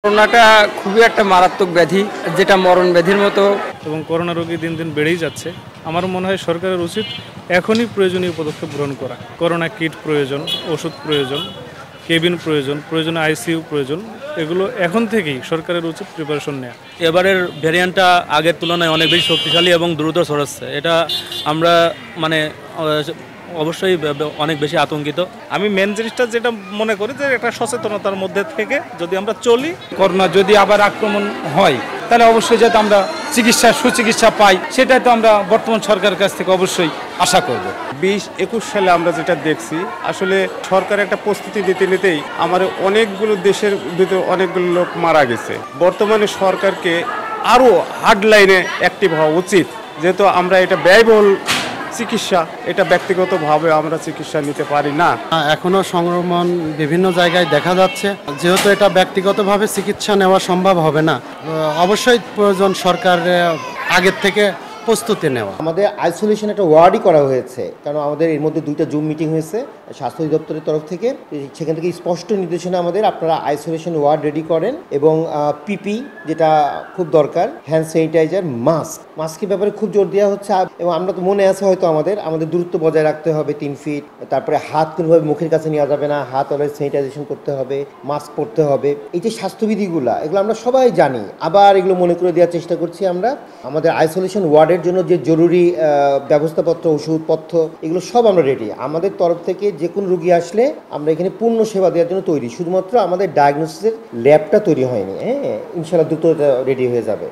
করোনাটা খুবই একটা মারাত্মক ব্যাধি, যেটা মরণ ব্যাধির মতো, এবং করোনা রোগী দিন দিন বেড়েই যাচ্ছে। আমার মনে হয় সরকারের উচিত এখনই প্রয়োজনীয় পদক্ষেপ গ্রহণ করা। করোনা কিট প্রয়োজন, ওষুধ প্রয়োজন, কেবিন প্রয়োজন, প্রয়োজনে আইসিইউ প্রয়োজন। এগুলো এখন থেকেই সরকারের উচিত প্রিপারেশন নেওয়া। এবারের ভ্যারিয়েন্টটা আগের তুলনায় অনেক বেশি শক্তিশালী এবং দ্রুত ছড়াচ্ছে। এটা আমরা অবশ্যই অনেক বেশি আতঙ্কিত। আমি মেন জিনিসটা যেটা মনে করি যে একটা সচেতনতার মধ্যে থেকে যদি আমরা চলি, করোনা যদি আবার আক্রমণ হয় তাহলে অবশ্যই যাতে আমরা সুচিকিৎসা পাই, সেটা তো আমরা বর্তমান সরকারের কাছ থেকে অবশ্যই আশা করব। 20-21 সালে আমরা যেটা দেখছি, আসলে সরকার একটা প্রস্তুতি নিতে নিতেই আমার অনেকগুলো দেশের ভিতরে অনেকগুলো লোক মারা গেছে। বর্তমানে সরকারকে আরও হার্ড লাইনে অ্যাক্টিভ হওয়া উচিত, যেহেতু আমরা এটা ব্যয়বহুল চিকিৎসা, এটা ব্যক্তিগতভাবে আমরা চিকিৎসা নিতে পারি না। এখনো সংক্রমণ বিভিন্ন জায়গায় দেখা যাচ্ছে, যেহেতু এটা ব্যক্তিগতভাবে চিকিৎসা নেওয়া সম্ভব হবে না, অবশ্যই প্রয়োজন সরকার আগের থেকে প্রস্তুতি নেওয়া। আমাদের আইসোলেশন একটা ওয়ার্ডই করা হয়েছে, কারণ আমাদের এর মধ্যে 2টা জুম মিটিং হয়েছে স্বাস্থ্য অধিদপ্তরের তরফ থেকে। সেখান থেকে স্পষ্ট নির্দেশনা আমাদের, আপনারা আইসোলেশন ওয়ার্ড রেডি করেন এবং পিপি যেটা খুব দরকার, হ্যান্ড স্যানিটাইজার, মাস্কের ব্যাপারে খুব জোর দেওয়া হচ্ছে। এবং আমরা তো মনে আছে হয়তো আমাদের দূরত্ব বজায় রাখতে হবে 3 ফিট, তারপরে হাত কোনোভাবে মুখের কাছে নেওয়া যাবে না, হাত অলওয়েজ স্যানিটাইজেশন করতে হবে, মাস্ক পরতে হবে। এই যে স্বাস্থ্যবিধিগুলো, এগুলো আমরা সবাই জানি, আবার এগুলো মনে করে দেওয়ার চেষ্টা করছি আমরা। আমাদের আইসোলেশন ওয়ার্ডের জন্য যে জরুরি ব্যবস্থাপত্র, ওষুধপত্র, এগুলো সব আমরা রেডি। আমাদের তরফ থেকে যে কোনো রুগী আসলে আমরা এখানে পূর্ণ সেবা দেওয়ার জন্য তৈরি। শুধুমাত্র আমাদের ডায়াগনোসিসের ল্যাবটা তৈরি হয়নি, ইনশাআল্লাহ দ্রুত রেডি হয়ে যাবে।